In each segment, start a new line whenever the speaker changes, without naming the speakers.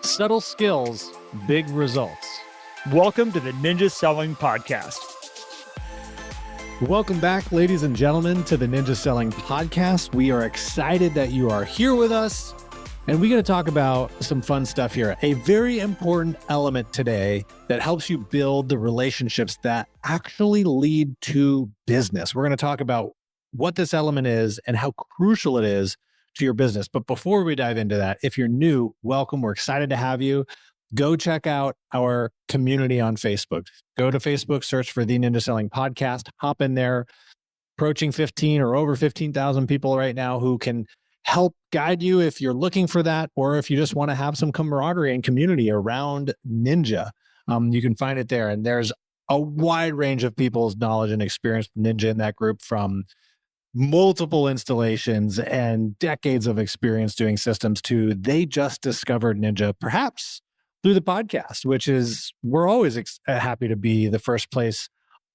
Subtle skills, big results.
Welcome to the Ninja Selling Podcast.
Welcome back, ladies and gentlemen, to the Ninja Selling Podcast. We are excited that you are here with us, and we're going to talk about some fun stuff here. A very important element today that helps you build the relationships that actually lead to business. We're going to talk about what this element is and how crucial it is to your business. But before we dive into that, if you're new, welcome. We're excited to have you. Go check out our community on Facebook. Go to Facebook, search for the Ninja Selling Podcast, hop in there, approaching 15 or over 15,000 people right now who can help guide you if you're looking for that, or if you just want to have some camaraderie and community around Ninja. You can find it there. And there's a wide range of people's knowledge and experience with Ninja in that group, from multiple installations and decades of experience doing systems to they just discovered Ninja, perhaps through the podcast, which is, we're always happy to be the first place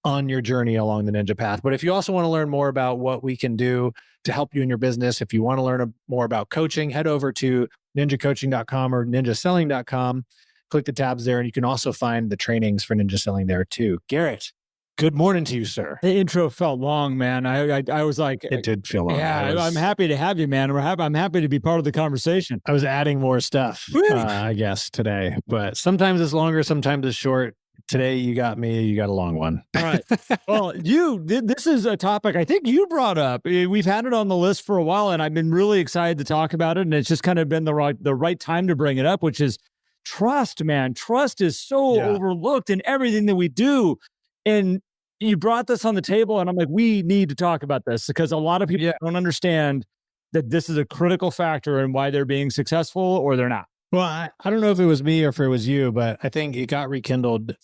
on your journey along the Ninja path. But if you also want to learn more about what we can do to help you in your business, if you want to learn more about coaching, head over to ninjacoaching.com or ninjaselling.com. Click the tabs there, and you can also find the trainings for Ninja Selling there too. Garrett, good morning to you, sir.
The intro felt long, man. I was like,
it did feel long.
Yeah, I'm happy to have you, man. I'm happy to be part of the conversation.
I was adding more stuff, I guess, today, but sometimes it's longer, sometimes it's short. Today, you got me. You got a long one.
All right. Well, this is a topic I think you brought up. We've had it on the list for a while, and I've been really excited to talk about it. And it's just kind of been the right time to bring it up, which is trust, man. Trust is so overlooked in everything that we do. And you brought this on the table, and I'm like, we need to talk about this because a lot of people don't understand that this is a critical factor in why they're being successful or they're not.
Well, I don't know if it was me or if it was you, but I think it got rekindled.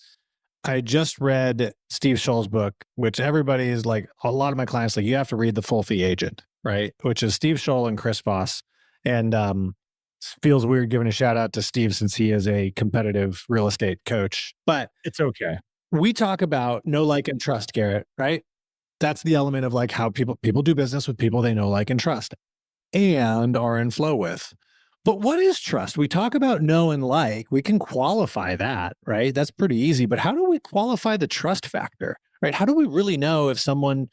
I just read Steve Scholl's book, which everybody is like, a lot of my clients, like, you have to read The Full Fee Agent, right? Which is Steve Scholl and Chris Voss. And feels weird giving a shout out to Steve since he is a competitive real estate coach, but
it's okay.
We talk about know, like, and trust, Garrett, right? That's the element of like how people do business with people they know, like, and trust and are in flow with. But what is trust? We talk about know and like. We can qualify that, right? That's pretty easy. But how do we qualify the trust factor, right? How do we really know if someone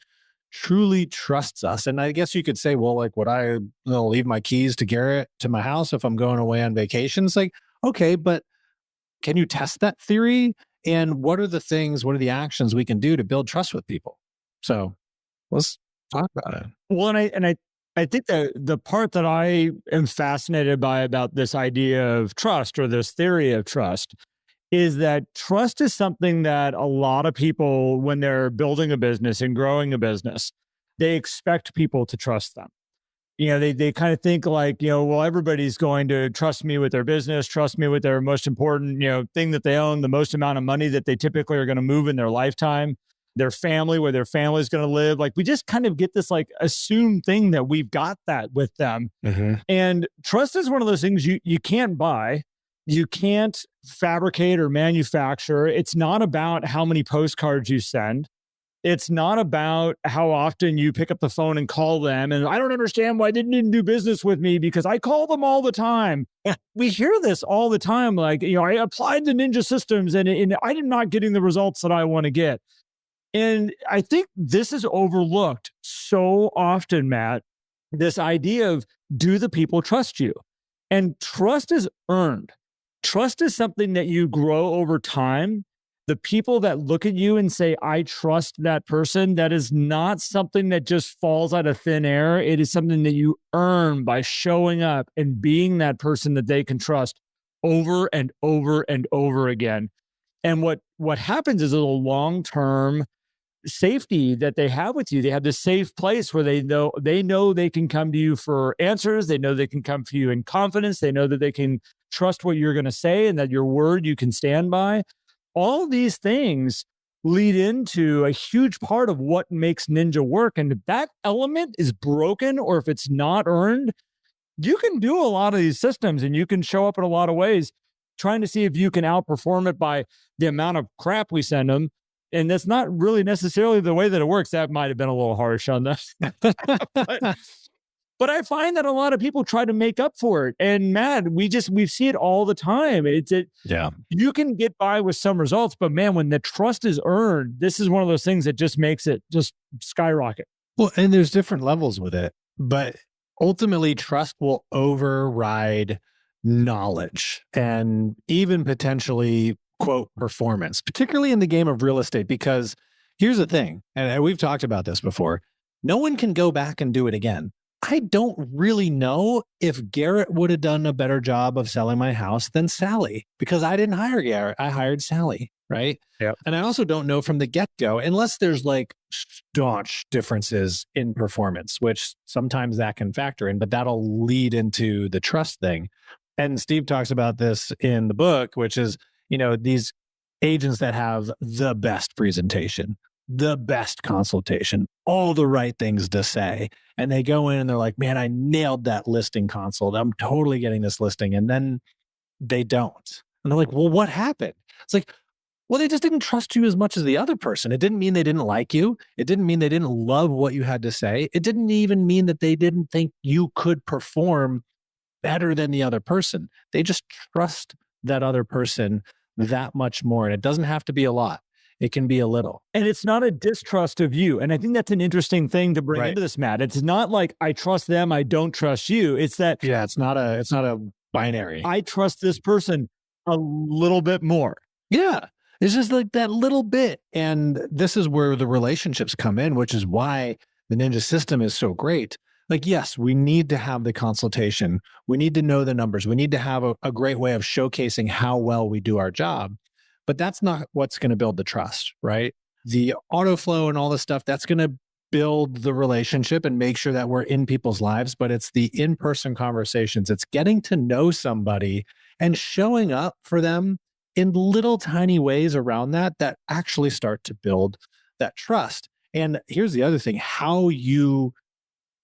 truly trusts us? And I guess you could say, well, like, would I leave my keys to Garrett to my house if I'm going away on vacation? It's like, okay, but can you test that theory? And what are the actions we can do to build trust with people? So let's talk about it.
Well, and I think that the part that I am fascinated by about this idea of trust, or this theory of trust, is that trust is something that a lot of people, when they're building a business and growing a business, they expect people to trust them. You know, they kind of think like, well, everybody's going to trust me with their business, trust me with their most important, thing that they own, the most amount of money that they typically are going to move in their lifetime, their family, where their family is going to live. Like, we just kind of get this like assumed thing that we've got that with them. Mm-hmm. And trust is one of those things you can't buy. You can't fabricate or manufacture. It's not about how many postcards you send. It's not about how often you pick up the phone and call them. And I don't understand why they didn't do business with me because I call them all the time. We hear this all the time. Like, I applied to Ninja Systems and I'm not getting the results that I want to get. And I think this is overlooked so often, Matt, this idea of, do the people trust you? And trust is earned. Trust is something that you grow over time. The people that look at you and say, I trust that person, that is not something that just falls out of thin air. It is something that you earn by showing up and being that person that they can trust over and over and over again. And what happens is a long-term safety that they have with you. They have this safe place where they know they can come to you for answers. They know they can come to you in confidence. They know that they can trust what you're going to say and that your word you can stand by. All these things lead into a huge part of what makes Ninja work. And if that element is broken, or if it's not earned, you can do a lot of these systems and you can show up in a lot of ways trying to see if you can outperform it by the amount of crap we send them. And that's not really necessarily the way that it works. That might have been a little harsh on this. But I find that a lot of people try to make up for it. And Matt, we see it all the time.
Yeah.
You can get by with some results, but man, when the trust is earned, this is one of those things that just makes it just skyrocket.
Well, and there's different levels with it, but ultimately trust will override knowledge and even potentially quote performance, particularly in the game of real estate, because here's the thing, and we've talked about this before. No one can go back and do it again. I don't really know if Garrett would have done a better job of selling my house than Sally, because I didn't hire Garrett. I hired Sally, right?
Yep.
And I also don't know from the get-go, unless there's like staunch differences in performance, which sometimes that can factor in, but that'll lead into the trust thing. And Steve talks about this in the book, which is, these agents that have the best presentation, the best consultation, all the right things to say. And they go in and they're like, man, I nailed that listing consult. I'm totally getting this listing. And then they don't. And they're like, well, what happened? It's like, well, they just didn't trust you as much as the other person. It didn't mean they didn't like you. It didn't mean they didn't love what you had to say. It didn't even mean that they didn't think you could perform better than the other person. They just trust that other person that much more. And it doesn't have to be a lot. It can be a little.
And it's not a distrust of you. And I think that's an interesting thing to bring into this, Matt. It's not like I trust them, I don't trust you. It's that
it's not a binary.
I trust this person a little bit more.
Yeah. It's just like that little bit. And this is where the relationships come in, which is why the Ninja system is so great. Like, yes, we need to have the consultation. We need to know the numbers. We need to have a great way of showcasing how well we do our job. But that's not what's going to build the trust, right? The auto flow and all this stuff, that's going to build the relationship and make sure that we're in people's lives. But it's the in-person conversations. It's getting to know somebody and showing up for them in little tiny ways around that actually start to build that trust. And here's the other thing, how you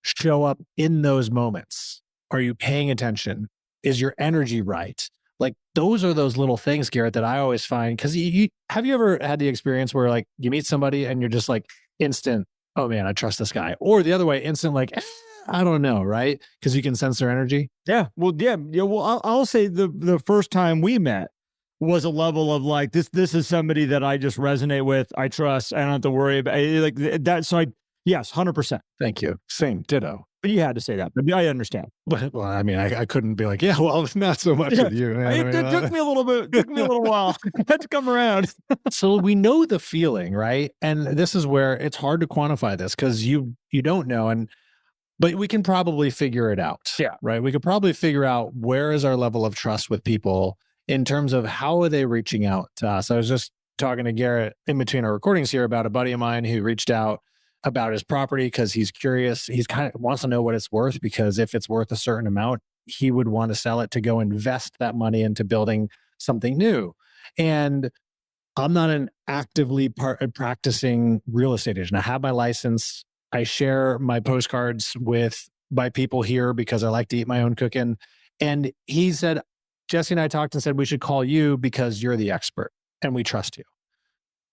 show up in those moments. Are you paying attention? Is your energy right? Like, those are those little things, Garrett, that I always find, because have you ever had the experience where like you meet somebody and you're just like instant, oh man, I trust this guy, or the other way, instant like, I don't know, right? Because you can sense their energy.
Yeah. Well, I'll say the first time we met was a level of like, this is somebody that I just resonate with. I trust. I don't have to worry about like that. So yes, 100%.
Thank you. Same, ditto.
But you had to say that, but I understand.
Well, I mean, I couldn't be like, yeah, well, not so much with you.
It took me a little bit, took me a little while. I had to come around.
So we know the feeling, right? And this is where it's hard to quantify this because you don't know. But we can probably figure it out.
Yeah.
Right. We could probably figure out where is our level of trust with people in terms of how are they reaching out to us. I was just talking to Garrett in between our recordings here about a buddy of mine who reached out about his property because he's curious. He's kind of wants to know what it's worth, because if it's worth a certain amount, he would want to sell it to go invest that money into building something new. And I'm not an actively practicing real estate agent. I have my license. I share my postcards with my people here because I like to eat my own cooking. And he said, Jesse and I talked and said, we should call you because you're the expert and we trust you.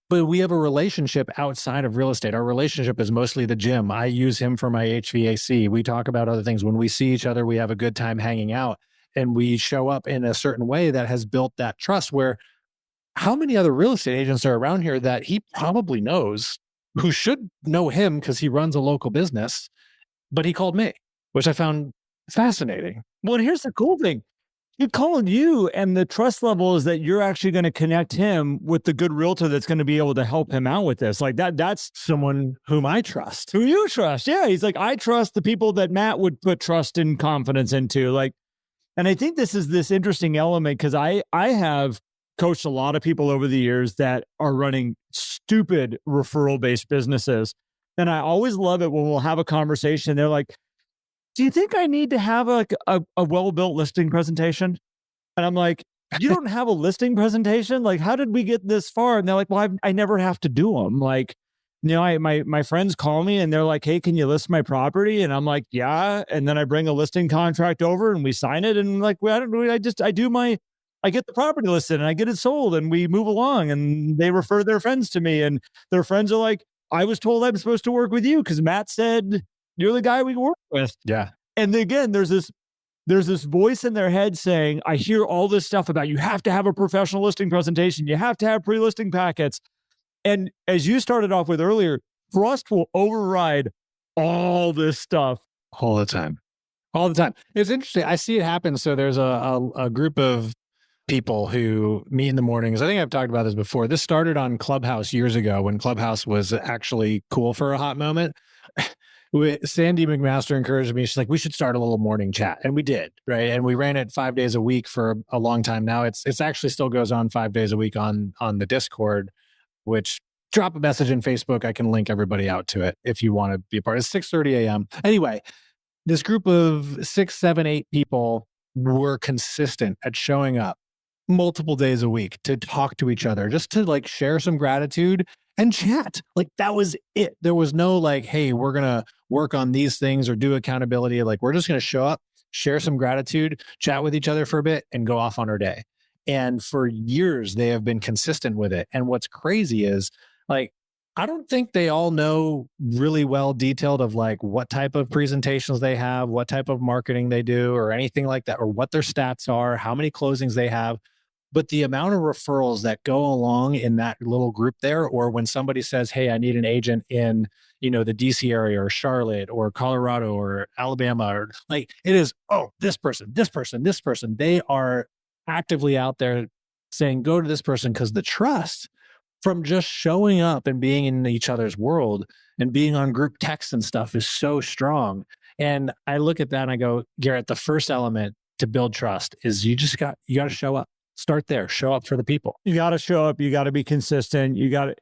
But we have a relationship outside of real estate. Our relationship is mostly the gym. I use him for my HVAC. We talk about other things. When we see each other, we have a good time hanging out, and we show up in a certain way that has built that trust. Where how many other real estate agents are around here that he probably knows, who should know him because he runs a local business, but he called me, which I found fascinating.
Well, and here's the cool thing. He called you, and the trust level is that you're actually going to connect him with the good realtor that's going to be able to help him out with this. Like that's
someone whom I trust.
Who you trust. Yeah. He's like, I trust the people that Matt would put trust and confidence into. Like, and I think this is this interesting element because I have coached a lot of people over the years that are running stupid referral-based businesses. And I always love it when we'll have a conversation. They're like, do you think I need to have a well-built listing presentation? And I'm like, you don't have a listing presentation? Like, how did we get this far? And they're like, well, I never have to do them. Like, my friends call me and they're like, hey, can you list my property? And I'm like, yeah. And then I bring a listing contract over and we sign it. And like, well, I get the property listed and I get it sold and we move along, and they refer their friends to me, and their friends are like, I was told I'm supposed to work with you because Matt said you're the guy we work with.
Yeah.
And again, there's this voice in their head saying, I hear all this stuff about you have to have a professional listing presentation. You have to have pre-listing packets. And as you started off with earlier, trust will override all this stuff.
All the time. All the time. It's interesting. I see it happen. So there's a group of people who meet in the mornings. I think I've talked about this before. This started on Clubhouse years ago when Clubhouse was actually cool for a hot moment. Sandy McMaster encouraged me. She's like, we should start a little morning chat. And we did, right? And we ran it 5 days a week for a long time now. It's actually still goes on 5 days a week on the Discord, which drop a message in Facebook. I can link everybody out to it if you want to be a part. It's 6:30 a.m. Anyway, this group of 6, 7, 8 people were consistent at showing up multiple days a week to talk to each other, just to like share some gratitude and chat. Like that was it. There was no like, hey, we're going to work on these things or do accountability. Like we're just going to show up, share some gratitude, chat with each other for a bit and go off on our day. And for years, they have been consistent with it. And what's crazy is like, I don't think they all know really well detailed of like what type of presentations they have, what type of marketing they do or anything like that, or what their stats are, how many closings they have. But the amount of referrals that go along in that little group there, or when somebody says, hey, I need an agent in, the DC area or Charlotte or Colorado or Alabama, or like it is, oh, this person, they are actively out there saying, go to this person because the trust from just showing up and being in each other's world and being on group texts and stuff is so strong. And I look at that and I go, Garrett, the first element to build trust is you got to show up. Start there. Show up for the people.
You got to show up. You got to be consistent. You got to.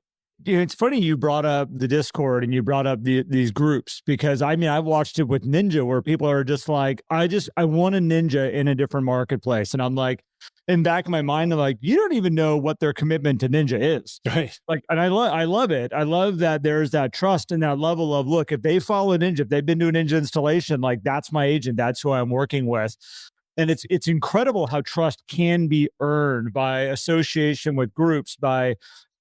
It's funny you brought up the Discord and you brought up these groups because I've watched it with Ninja where people are just like, I want a Ninja in a different marketplace. And I'm like, in back of my mind, I'm like, you don't even know what their commitment to Ninja is.
Right.
Like, and I love it. I love that there's that trust and that level of, look, if they follow Ninja, if they've been doing Ninja installation, like that's my agent. That's who I'm working with. And it's incredible how trust can be earned by association with groups.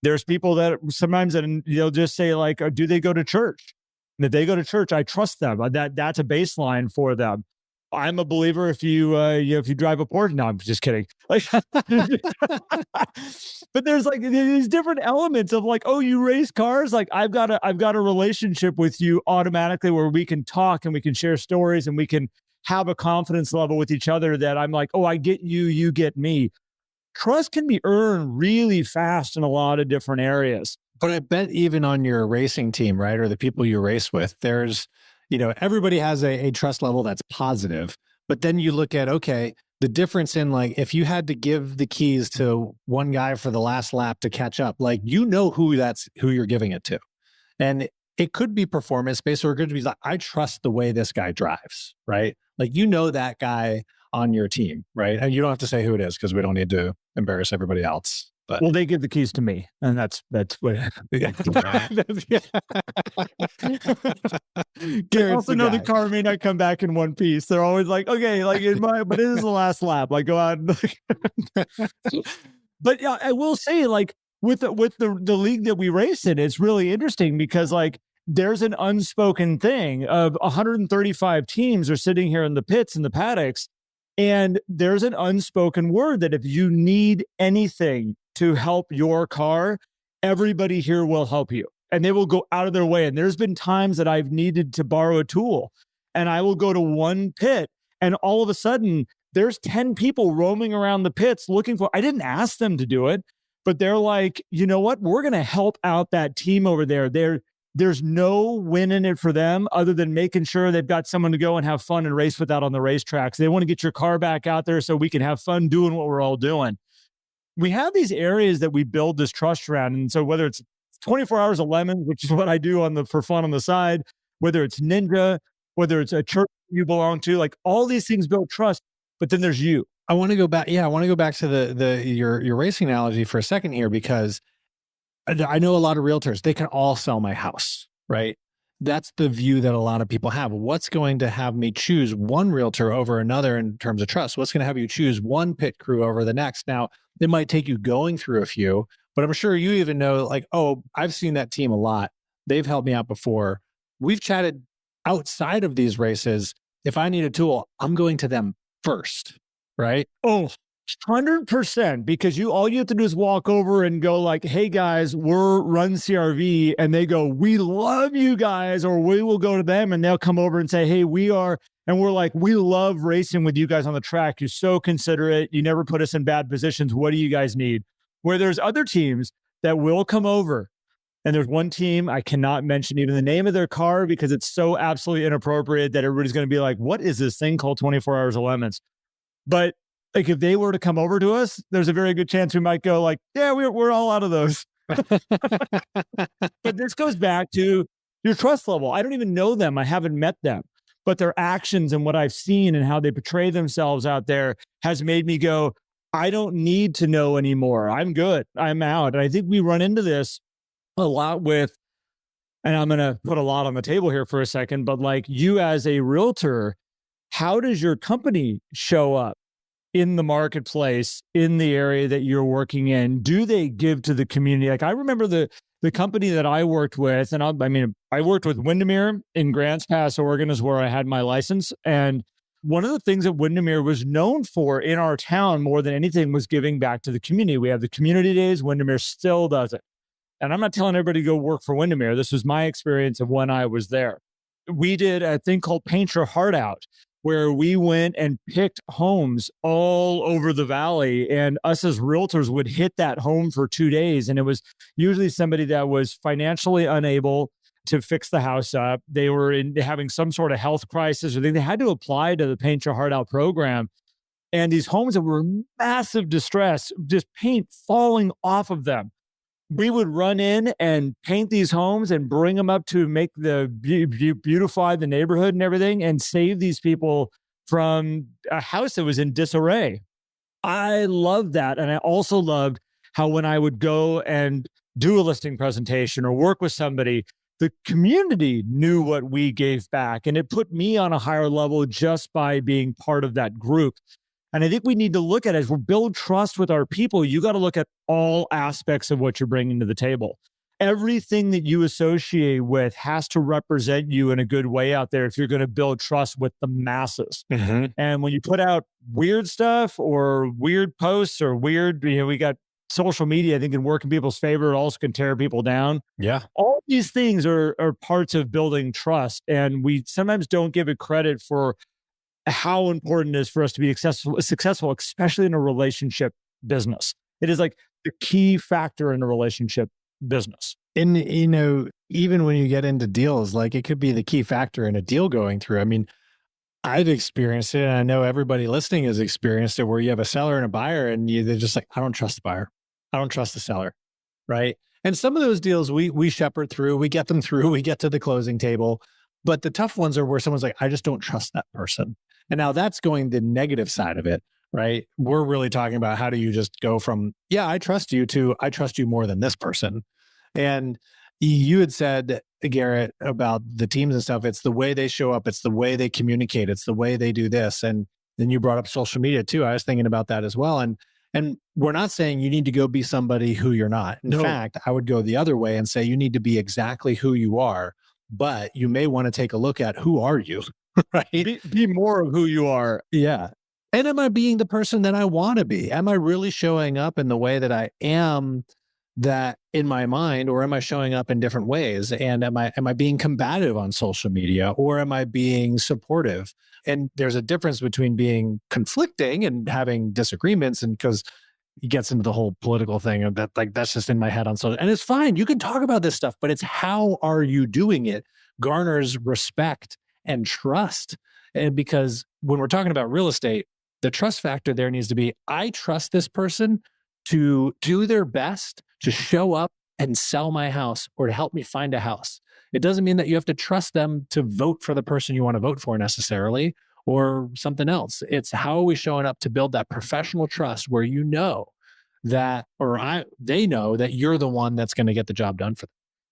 There's people that sometimes they'll just say like, do they go to church? And if they go to church, I trust them. That's a baseline for them. I'm a believer if you drive a Porsche. No, I'm just kidding. Like, but there's like these different elements of like, oh, you race cars. Like I've got a relationship with you automatically where we can talk and we can share stories and we can have a confidence level with each other that I'm like, oh, I get you, you get me. Trust can be earned really fast in a lot of different areas.
But I bet even on your racing team, right, or the people you race with, there's, everybody has a trust level that's positive. But then you look at, okay, the difference in like, if you had to give the keys to one guy for the last lap to catch up, like, who you're giving it to. And it could be performance based or it could be like, I trust the way this guy drives, right? Like, that guy on your team, right? And you don't have to say who it is because we don't need to embarrass everybody else. But
well, they give the keys to me, and that's what. I also know the car may not come back in one piece. They're always like, okay, like but it is the last lap. Like, go out. But yeah, I will say, like with the league that we race in, it's really interesting because like there's an unspoken thing of 135 teams are sitting here in the pits and the paddocks. And there's an unspoken word that if you need anything to help your car, everybody here will help you. And they will go out of their way. And there's been times that I've needed to borrow a tool and I will go to one pit and all of a sudden there's 10 people roaming around the pits looking I didn't ask them to do it, but they're like, you know what? We're going to help out that team over there. There's no win in it for them other than making sure they've got someone to go and have fun and race with out on the racetracks. They want to get your car back out there so we can have fun doing what we're all doing. We have these areas that we build this trust around. And so whether it's 24 hours of lemons, which is what I do for fun on the side, whether it's Ninja, whether it's a church you belong to, like all these things build trust, but then there's you.
I want to go back. Yeah. I want to go back to your racing analogy for a second here, because I know a lot of realtors, they can all sell my house, right? That's the view that a lot of people have. What's going to have me choose one realtor over another in terms of trust? What's going to have you choose one pit crew over the next? Now, it might take you going through a few, but I'm sure you even know, like, oh, I've seen that team a lot. They've helped me out before. We've chatted outside of these races. if I need a tool, I'm going to them first, right?
Oh, 100%, because all you have to do is walk over and go like, hey guys, we're Run CRV, and they go, we love you guys, or we will go to them and they'll come over and say, hey, and we're like, we love racing with you guys on the track. You're so considerate. You never put us in bad positions. What do you guys need? Where there's other teams that will come over. And there's one team, I cannot mention even the name of their car because it's so absolutely inappropriate that everybody's going to be like, what is this thing called 24 Hours of Lemons? But like if they were to come over to us, there's a very good chance we might go like, yeah, we're all out of those. But this goes back to your trust level. I don't even know them. I haven't met them, but their actions and what I've seen and how they portray themselves out there has made me go, I don't need to know anymore. I'm good. I'm out. And I think we run into this a lot with, and I'm going to put a lot on the table here for a second, but like you as a realtor, how does your company show up in the marketplace, in the area that you're working in? Do they give to the community? Like I remember the company that I worked with, and I worked with Windermere in Grants Pass, Oregon is where I had my license. And one of the things that Windermere was known for in our town more than anything was giving back to the community. We have the community days. Windermere still does it. And I'm not telling everybody to go work for Windermere. This was my experience of when I was there. We did a thing called Paint Your Heart Out, where we went and picked homes all over the valley, and us as realtors would hit that home for 2 days. And it was usually somebody that was financially unable to fix the house up. They were having some sort of health crisis, or they had to apply to the Paint Your Heart Out program. And these homes that were in massive distress, just paint falling off of them. We would run in and paint these homes and bring them up to make beautify the neighborhood and everything, and save these people from a house that was in disarray. I loved that. And I also loved how when I would go and do a listing presentation or work with somebody, the community knew what we gave back. And it put me on a higher level just by being part of that group. And I think we need to look at it as we build trust with our people. You got to look at all aspects of what you're bringing to the table. Everything that you associate with has to represent you in a good way out there if you're going to build trust with the masses. Mm-hmm. And when you put out weird stuff or weird posts or weird, we got social media, I think, can work in people's favor. It also can tear people down.
Yeah.
All these things are parts of building trust. And we sometimes don't give it credit for how important it is for us to be successful, especially in a relationship business. It is like the key factor in a relationship business.
And, even when you get into deals, like it could be the key factor in a deal going through. I mean, I've experienced it, and I know everybody listening has experienced it, where you have a seller and a buyer, and they're just like, I don't trust the buyer. I don't trust the seller, right? And some of those deals we shepherd through, we get them through, we get to the closing table. But the tough ones are where someone's like, I just don't trust that person. And now that's going the negative side of it, right? We're really talking about how do you just go from, yeah, I trust you, to I trust you more than this person. And you had said, Garrett, about the teams and stuff, it's the way they show up, it's the way they communicate, it's the way they do this. And then you brought up social media too. I was thinking about that as well. And we're not saying you need to go be somebody who you're not. In fact, I would go the other way and say you need to be exactly who you are, but you may want to take a look at who are you, right?
Be more of who you are.
Yeah. And am I being the person that I want to be? Am I really showing up in the way that I am, that in my mind, or am I showing up in different ways? And am I being combative on social media, or am I being supportive? And there's a difference between being conflicting and having disagreements, and because it gets into the whole political thing of that, like that's just in my head on social. And it's fine. You can talk about this stuff, but it's how are you doing it garners respect and trust. And because when we're talking about real estate, the trust factor there needs to be, I trust this person to do their best to show up and sell my house, or to help me find a house. It doesn't mean that you have to trust them to vote for the person you want to vote for necessarily, or something else. It's how are we showing up to build that professional trust where you know that, they know that you're the one that's going to get the job done for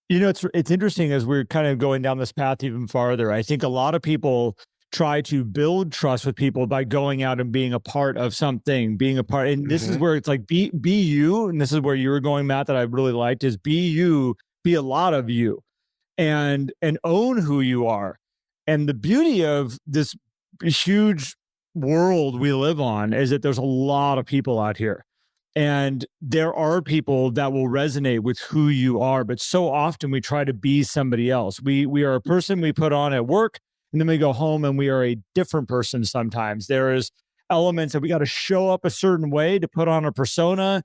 them.
It's interesting as we're kind of going down this path even farther. I think a lot of people try to build trust with people by going out and being a part of something, being a part. And this is where it's like, be you. And this is where you were going, Matt, that I really liked, is be you, be a lot of you, and own who you are. And the beauty of this huge world we live on is that there's a lot of people out here. And there are people that will resonate with who you are, but so often we try to be somebody else. We are a person we put on at work, and then we go home and we are a different person sometimes. There is elements that we got to show up a certain way to put on a persona.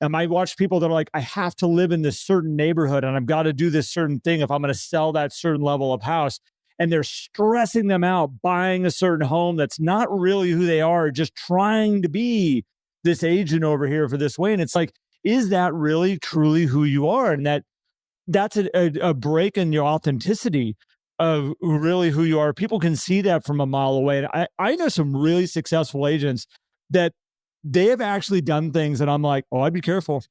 And I watch people that are like, I have to live in this certain neighborhood and I've got to do this certain thing if I'm going to sell that certain level of house. And they're stressing them out, buying a certain home that's not really who they are, just trying to be this agent over here for this way. And it's like, is that really truly who you are? And that's a break in your authenticity of really who you are. People can see that from a mile away. And I know some really successful agents that they have actually done things that I'm like, oh, I'd be careful.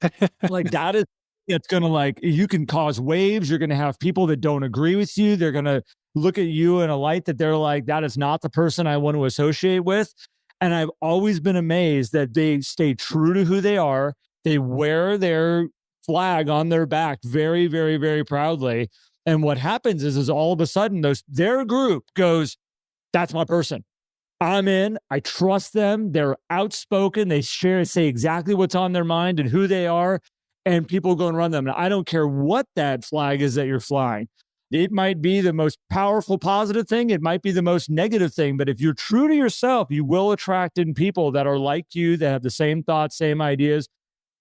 Like that is, it's going to like, you can cause waves. You're going to have people that don't agree with you. They're going to look at you in a light that they're like, that is not the person I want to associate with. And I've always been amazed that they stay true to who they are. They wear their flag on their back very, very, very proudly. And what happens is all of a sudden their group goes, that's my person. I'm in. I trust them. They're outspoken. They say exactly what's on their mind and who they are. And people go and run them. And I don't care what that flag is that you're flying. It might be the most powerful positive thing. It might be the most negative thing. But if you're true to yourself, you will attract in people that are like you, that have the same thoughts, same ideas.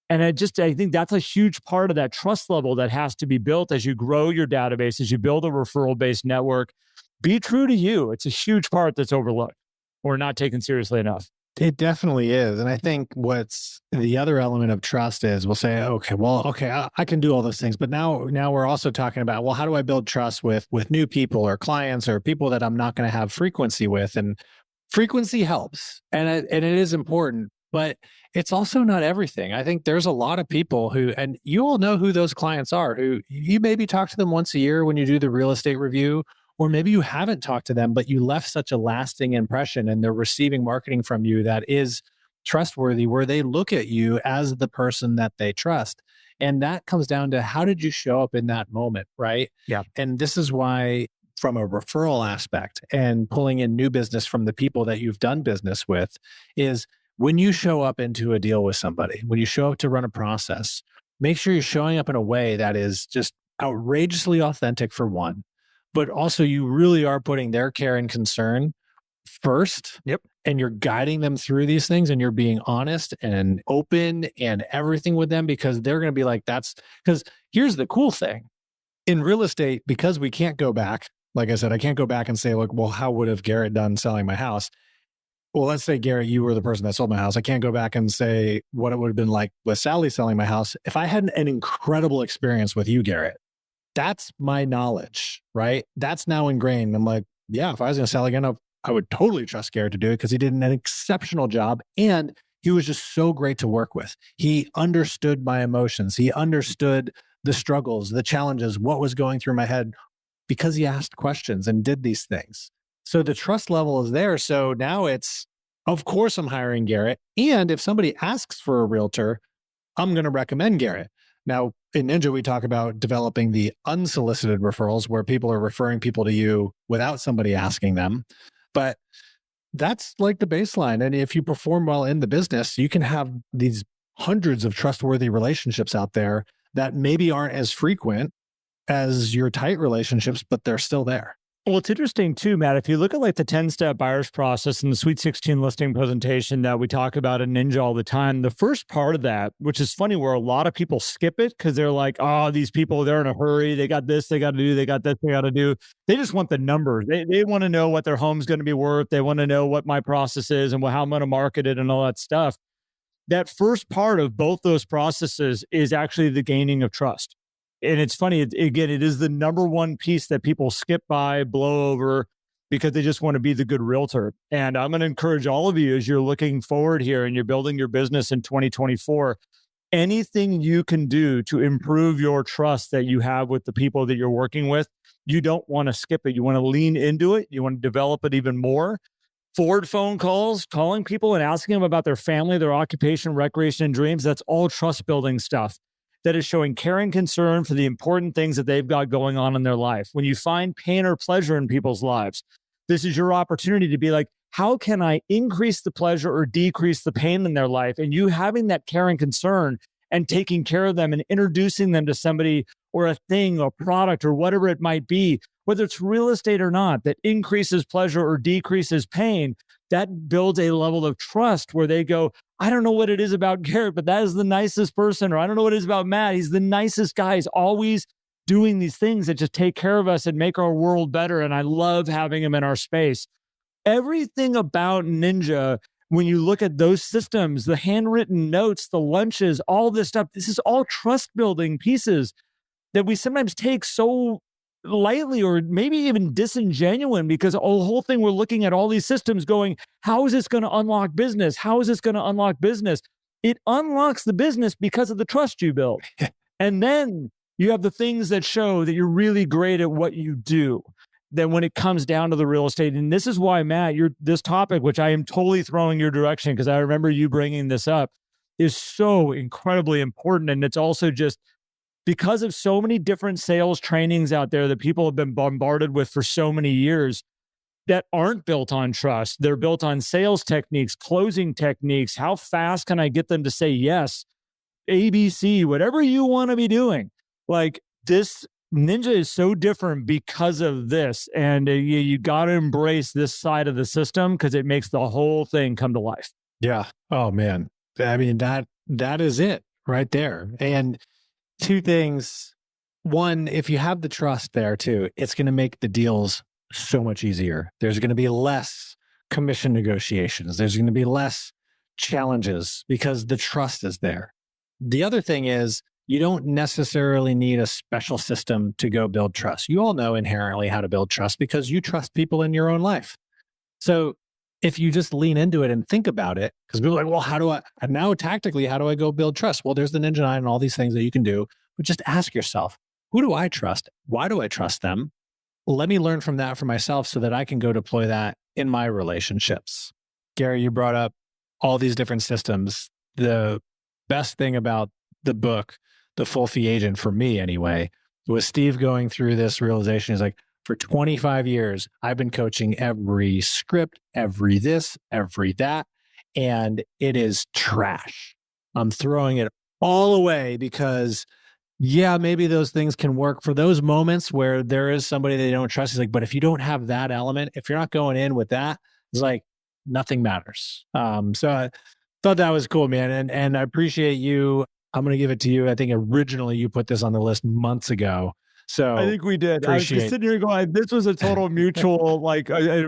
And I think that's a huge part of that trust level that has to be built as you grow your database, as you build a referral-based network. Be true to you. It's a huge part that's overlooked or not taken seriously enough.
It definitely is. And I think what's the other element of trust is we'll say, okay, I can do all those things. But now we're also talking about, well, how do I build trust with new people or clients or people that I'm not going to have frequency with? And frequency helps. And it is important, but it's also not everything. I think there's a lot of people who, and you all know who those clients are, who you maybe talk to them once a year when you do the real estate review. Or maybe you haven't talked to them, but you left such a lasting impression and they're receiving marketing from you that is trustworthy, where they look at you as the person that they trust. And that comes down to how did you show up in that moment, right?
Yeah.
And this is why from a referral aspect and pulling in new business from the people that you've done business with is when you show up into a deal with somebody, when you show up to run a process, make sure you're showing up in a way that is just outrageously authentic for one. But also you really are putting their care and concern first.
Yep.
And you're guiding them through these things and you're being honest and open and everything with them because they're going to be like, because here's the cool thing. In real estate, because we can't go back, like I said, I can't go back and say, like, well, how would have Garrett done selling my house? Well, let's say, Garrett, you were the person that sold my house. I can't go back and say what it would have been like with Sally selling my house. If I had an incredible experience with you, Garrett, that's my knowledge, right? That's now ingrained. I'm like, yeah, if I was going to sell again, I would totally trust Garrett to do it because he did an exceptional job. And he was just so great to work with. He understood my emotions. He understood the struggles, the challenges, what was going through my head because he asked questions and did these things. So the trust level is there. So now it's, of course, I'm hiring Garrett. And if somebody asks for a realtor, I'm going to recommend Garrett. Now, in Ninja, we talk about developing the unsolicited referrals where people are referring people to you without somebody asking them. But that's like the baseline. And if you perform well in the business, you can have these hundreds of trustworthy relationships out there that maybe aren't as frequent as your tight relationships, but they're still there.
Well, it's interesting too, Matt. If you look at like the 10-step buyer's process and the Sweet 16 listing presentation that we talk about in Ninja all the time, the first part of that, which is funny where a lot of people skip it because they're like, oh, these people, they're in a hurry. They got this, they got to do, they got this, they got to do. They just want the numbers. They want to know what their home's going to be worth. They want to know what my process is and how I'm going to market it and all that stuff. That first part of both those processes is actually the gaining of trust. And it's funny, again, it is the number one piece that people skip by, blow over, because they just want to be the good realtor. And I'm going to encourage all of you as you're looking forward here and you're building your business in 2024, anything you can do to improve your trust that you have with the people that you're working with, you don't want to skip it. You want to lean into it. You want to develop it even more. Forward phone calls, calling people and asking them about their family, their occupation, recreation, and dreams. That's all trust building stuff that is showing care and concern for the important things that they've got going on in their life. When you find pain or pleasure in people's lives, this is your opportunity to be like, how can I increase the pleasure or decrease the pain in their life? And you having that care and concern and taking care of them and introducing them to somebody or a thing or product or whatever it might be, whether it's real estate or not, that increases pleasure or decreases pain, that builds a level of trust where they go, I don't know what it is about Garrett, but that is the nicest person. Or I don't know what it is about Matt. He's the nicest guy. He's always doing these things that just take care of us and make our world better. And I love having him in our space. Everything about Ninja, when you look at those systems, the handwritten notes, the lunches, all this stuff, this is all trust building pieces that we sometimes take so lightly or maybe even disingenuine, because the whole thing we're looking at all these systems going, how is this going to unlock business? How is this going to unlock business? It unlocks the business because of the trust you build. And then you have the things that show that you're really great at what you do. Then when it comes down to the real estate, and this is why, Matt, this topic, which I am totally throwing your direction because I remember you bringing this up, is so incredibly important. And it's also just because of so many different sales trainings out there that people have been bombarded with for so many years that aren't built on trust. They're built on sales techniques, closing techniques. How fast can I get them to say yes? ABC, whatever you want to be doing. Like, this Ninja is so different because of this. And you got to embrace this side of the system because it makes the whole thing come to life.
Yeah. Oh, man. I mean, that is it right there. And two things. One, if you have the trust there too, it's going to make the deals so much easier. There's going to be less commission negotiations. There's going to be less challenges because the trust is there. The other thing is, you don't necessarily need a special system to go build trust. You all know inherently how to build trust because you trust people in your own life. So if you just lean into it and think about it, because people are like, well, how do I go build trust? Well, there's the Ninja 9 and all these things that you can do, but just ask yourself, who do I trust? Why do I trust them? Let me learn from that for myself so that I can go deploy that in my relationships. Gary, you brought up all these different systems. The best thing about the book, The Full Fee Agent, for me anyway, was Steve going through this realization. He's like, for 25 years, I've been coaching every script, every this, every that, and it is trash. I'm throwing it all away because, yeah, maybe those things can work for those moments where there is somebody they don't trust. He's like, but if you don't have that element, if you're not going in with that, it's like nothing matters. So I thought that was cool, man. And I appreciate you. I'm going to give it to you. I think originally you put this on the list months ago. So
I think we did. I was just sitting here going, this was a total mutual,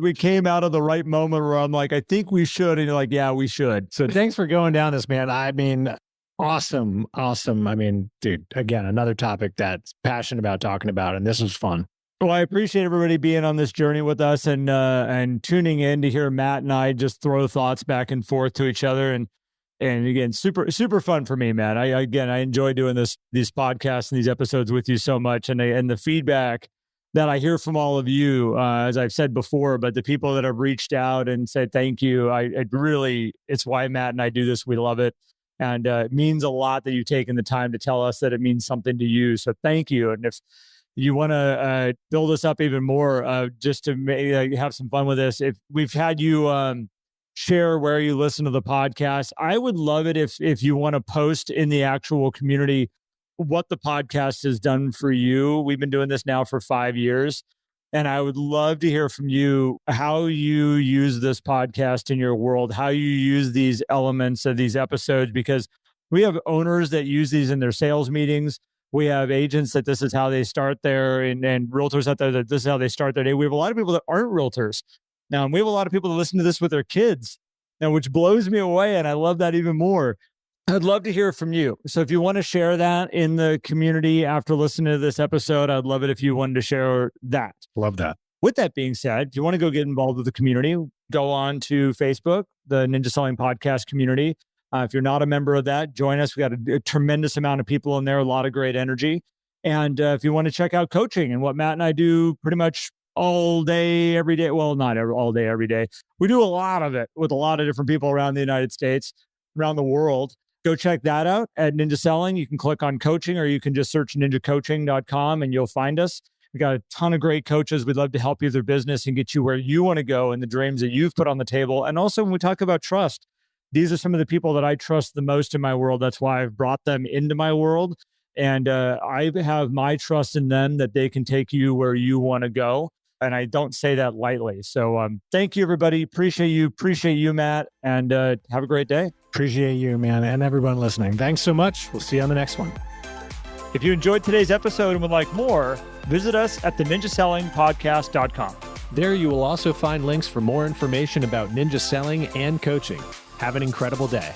we came out of the right moment where I'm like, I think we should. And you're like, yeah, we should.
So thanks for going down this, man. I mean, awesome. I mean, dude, again, another topic that's passionate about talking about, and this was fun.
Well, I appreciate everybody being on this journey with us and tuning in to hear Matt and I just throw thoughts back and forth to each other. And again, super fun for me, man. I enjoy doing these podcasts and these episodes with you so much. And the feedback that I hear from all of you, as I've said before, but the people that have reached out and said thank you, it's why Matt and I do this. We love it. And it means a lot that you've taken the time to tell us that it means something to you. So thank you. And if you want to build us up even more, just to maybe have some fun with this, if we've had you share where you listen to the podcast, I would love it if you want to post in the actual community what the podcast has done for you. We've been doing this now for 5 years, and I would love to hear from you how you use this podcast in your world, how you use these elements of these episodes, because we have owners that use these in their sales meetings. We have agents that this is how they start there, and realtors out there that this is how they start their day. We have a lot of people that aren't realtors. Now, we have a lot of people that listen to this with their kids, now, which blows me away, and I love that even more. I'd love to hear from you. So if you want to share that in the community after listening to this episode, I'd love it if you wanted to share that.
Love that.
With that being said, if you want to go get involved with the community, go on to Facebook, the Ninja Selling Podcast community. If you're not a member of that, join us. We got a tremendous amount of people in there, a lot of great energy. And if you want to check out coaching and what Matt and I do pretty much all day, every day. Well, not all day, every day. We do a lot of it with a lot of different people around the United States, around the world. Go check that out at Ninja Selling. You can click on coaching, or you can just search ninjacoaching.com and you'll find us. We got a ton of great coaches. We'd love to help you with your business and get you where you want to go and the dreams that you've put on the table. And also when we talk about trust, these are some of the people that I trust the most in my world. That's why I've brought them into my world. And I have my trust in them that they can take you where you want to go. And I don't say that lightly. So thank you, everybody. Appreciate you. Appreciate you, Matt. And have a great day.
Appreciate you, man, and everyone listening. Thanks so much. We'll see you on the next one.
If you enjoyed today's episode and would like more, visit us at theninjasellingpodcast.com.
There you will also find links for more information about ninja selling and coaching. Have an incredible day.